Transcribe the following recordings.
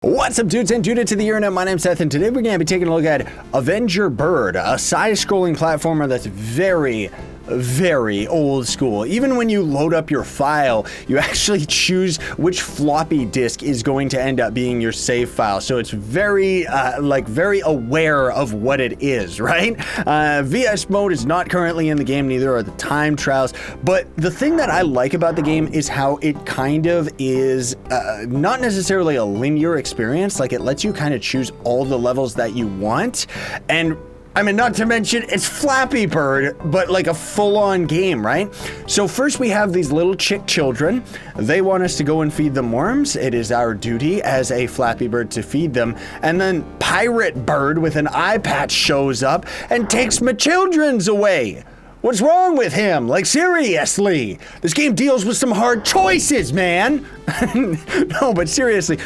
What's up, dudes and dudettes of the internet? My name's Scythe, and today we're going to be taking a look at Avenger Bird, a side-scrolling platformer that's very old school. Even when you load up your file, you actually choose which floppy disk is going to end up being your save file. So it's very aware of what it is, right? VS mode is not currently in the game, neither are the time trials. But the thing that I like about the game is how it kind of is not necessarily a linear experience. Like, it lets you kind of choose all the levels that you want. And I mean, not to mention, it's Flappy Bird, but like a full-on game, right? So first we have these little chick children. They want us to go and feed them worms. It is our duty as a Flappy Bird to feed them. And then Pirate Bird with an eye patch shows up and takes my children's away. What's wrong with him? Like, seriously, this game deals with some hard choices, man. No, but seriously.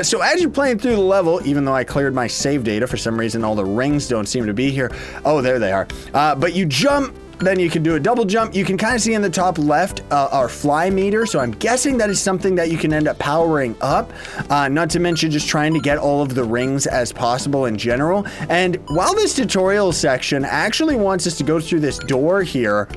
So as you're playing through the level, even though I cleared my save data, for some reason all the rings don't seem to be here. Oh, there they are. But you jump, then you can do a double jump. You can kind of see in the top left our fly meter. So I'm guessing that is something that you can end up powering up. Not to mention just trying to get all of the rings as possible in general. And while this tutorial section actually wants us to go through this door here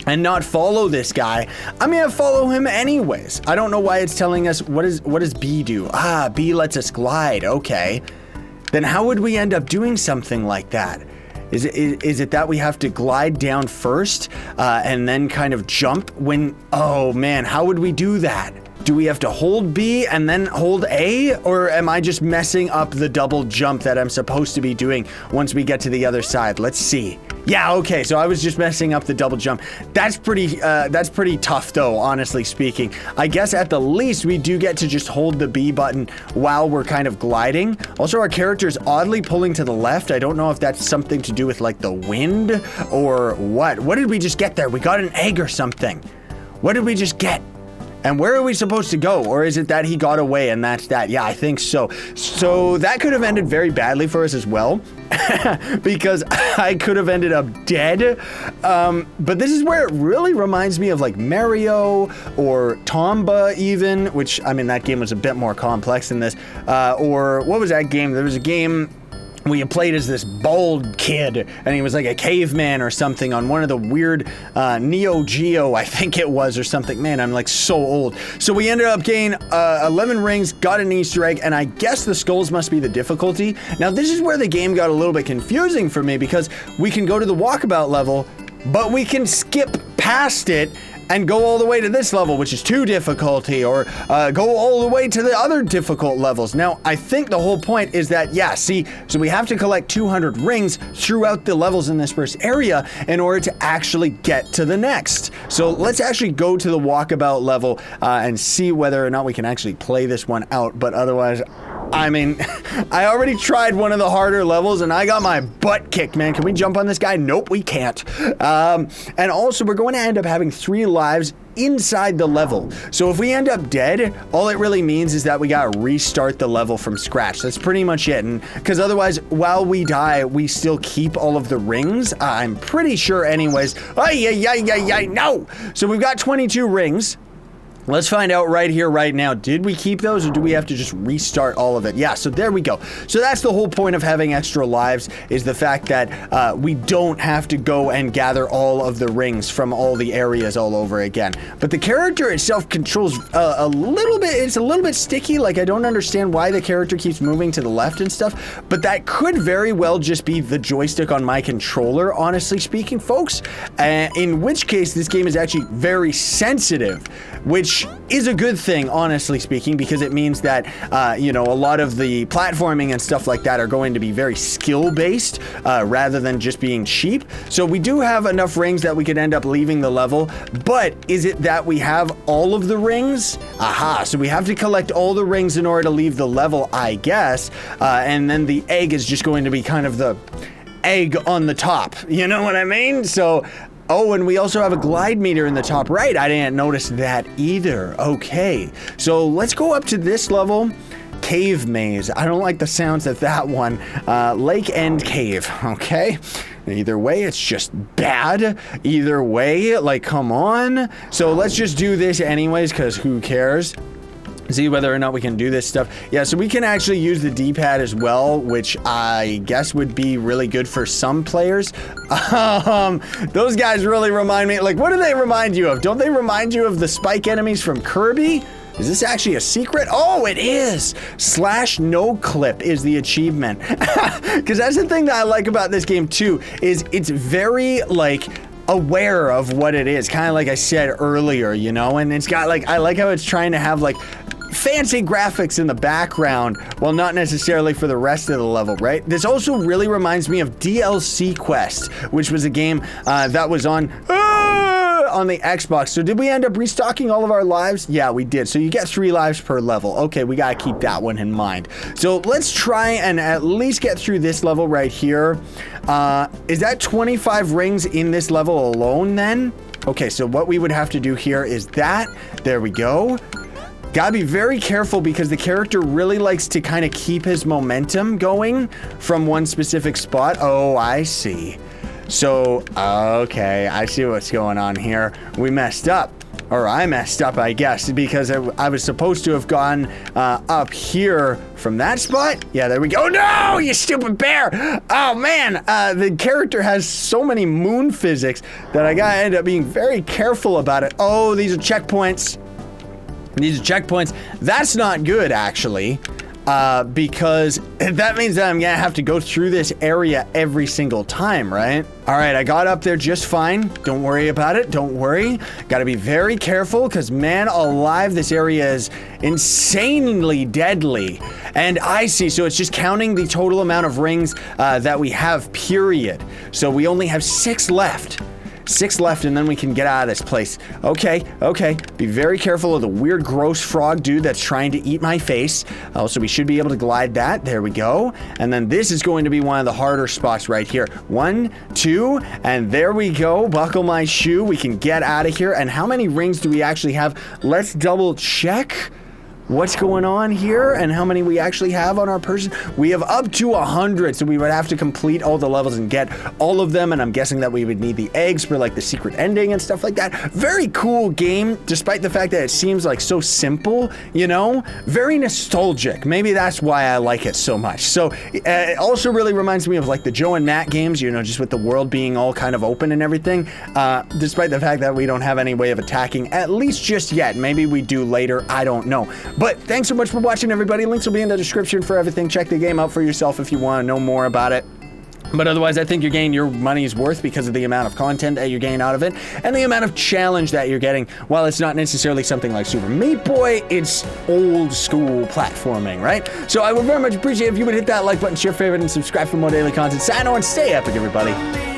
and not follow this guy, I'm gonna follow him anyways. I don't know why it's telling us, what does B do? Ah, B lets us glide, okay. Then how would we end up doing something like that? Is it that we have to glide down first and then kind of jump when, oh man, how would we do that? Do we have to hold B and then hold A? Or am I just messing up the double jump that I'm supposed to be doing once we get to the other side? Let's see. Yeah, okay, so I was just messing up the double jump. That's pretty tough though, honestly speaking. I guess at the least we do get to just hold the B button while we're kind of gliding. Also, our character is oddly pulling to the left. I don't know if that's something to do with like the wind or what. What did we just get there? We got an egg or something. What did we just get? And where are we supposed to go? Or is it that he got away and that's that? Yeah, I think so. So that could have ended very badly for us as well. Because I could have ended up dead. But this is where it really reminds me of like Mario or Tomba even, which, I mean, that game was a bit more complex than this. Or what was that game? There was a game where you played as this bald kid and he was like a caveman or something on one of the weird Neo Geo, I think it was, or something. Man, I'm like so old. So we ended up getting 11 rings, got an Easter egg, and I guess the skulls must be the difficulty. Now this is where the game got a little bit confusing for me, because we can go to the walkabout level, but we can skip past it and go all the way to this level, which is 2 difficulty, or go all the way to the other difficult levels. Now, I think the whole point is that, yeah, see, so we have to collect 200 rings throughout the levels in this first area in order to actually get to the next. So let's actually go to the walkabout level and see whether or not we can actually play this one out. But otherwise, I mean, I already tried one of the harder levels and I got my butt kicked, man. Can we jump on this guy? Nope, we can't. And also, we're going to end up having 3 lives inside the level. So if we end up dead, all it really means is that we gotta restart the level from scratch. That's pretty much it. And because otherwise, while we die, we still keep all of the rings. I'm pretty sure anyways. No! So we've got 22 rings. Let's find out right here, right now. Did we keep those, or do we have to just restart all of it? Yeah, so there we go. So that's the whole point of having extra lives, is the fact that we don't have to go and gather all of the rings from all the areas all over again. But the character itself controls a little bit, it's a little bit sticky. Like, I don't understand why the character keeps moving to the left and stuff, but that could very well just be the joystick on my controller, honestly speaking, folks. In which case, this game is actually very sensitive, which is a good thing, honestly speaking, because it means that, you know, a lot of the platforming and stuff like that are going to be very skill-based rather than just being cheap. So we do have enough rings that we could end up leaving the level, but is it that we have all of the rings? Aha, so we have to collect all the rings in order to leave the level, I guess, and then the egg is just going to be kind of the egg on the top, you know what I mean? So, oh, and we also have a glide meter in the top right. I didn't notice that either. Okay, so let's go up to this level. Cave maze. I don't like the sounds of that one. Lake End Cave, okay? Either way, it's just bad. Either way, like, come on. So let's just do this anyways, because who cares? see whether or not we can do this stuff. Yeah, so we can actually use the D-pad as well, which I guess would be really good for some players. Those guys really remind me, like, what do they remind you of? Don't they remind you of the spike enemies from Kirby? Is this actually a secret? Oh, it is! /no clip is the achievement. Because that's the thing that I like about this game too, is it's very, like, aware of what it is, kind of like I said earlier, you know, and it's got, like, I like how it's trying to have, like, fancy graphics in the background, well, not necessarily for the rest of the level, right? This also really reminds me of DLC Quest, which was a game that was on the Xbox. So did we end up restocking all of our lives? Yeah, we did. So you get 3 lives per level. Okay, we gotta keep that one in mind. So let's try and at least get through this level right here. Is that 25 rings in this level alone then? Okay, so what we would have to do here is that. There we go. Gotta be very careful because the character really likes to kind of keep his momentum going from one specific spot. Oh, I see. So, okay, I see what's going on here. We messed up. Or I messed up, I guess, because I was supposed to have gone up here from that spot. Yeah, there we go. No, you stupid bear! Oh, man, the character has so many moon physics that I gotta end up being very careful about it. Oh, these are checkpoints. These are checkpoints. That's not good, actually, because that means that I'm gonna have to go through this area every single time, right? All right, I got up there just fine. Don't worry about it. Don't worry. Gotta be very careful because, man alive, this area is insanely deadly. And I see, so it's just counting the total amount of rings that we have, period. So we only have 6 left. 6 left, and then we can get out of this place. Okay, okay. Be very careful of the weird, gross frog dude that's trying to eat my face. Also, we should be able to glide that. There we go. And then this is going to be one of the harder spots right here. 1, 2, and there we go. Buckle my shoe. We can get out of here. And how many rings do we actually have? Let's double check what's going on here and how many we actually have on our person. We have up to 100, so we would have to complete all the levels and get all of them, and I'm guessing that we would need the eggs for like the secret ending and stuff like that. Very cool game, despite the fact that it seems like so simple, you know? Very nostalgic. Maybe that's why I like it so much. So it also really reminds me of like the Joe and Matt games, you know, just with the world being all kind of open and everything, despite the fact that we don't have any way of attacking, at least just yet. Maybe we do later, I don't know. But thanks so much for watching, everybody. Links will be in the description for everything. Check the game out for yourself if you want to know more about it. But otherwise, I think you're getting your money's worth because of the amount of content that you're getting out of it and the amount of challenge that you're getting. While it's not necessarily something like Super Meat Boy, it's old school platforming, right? So I would very much appreciate if you would hit that like button, share, favorite, and subscribe for more daily content. Sign on, stay epic, everybody.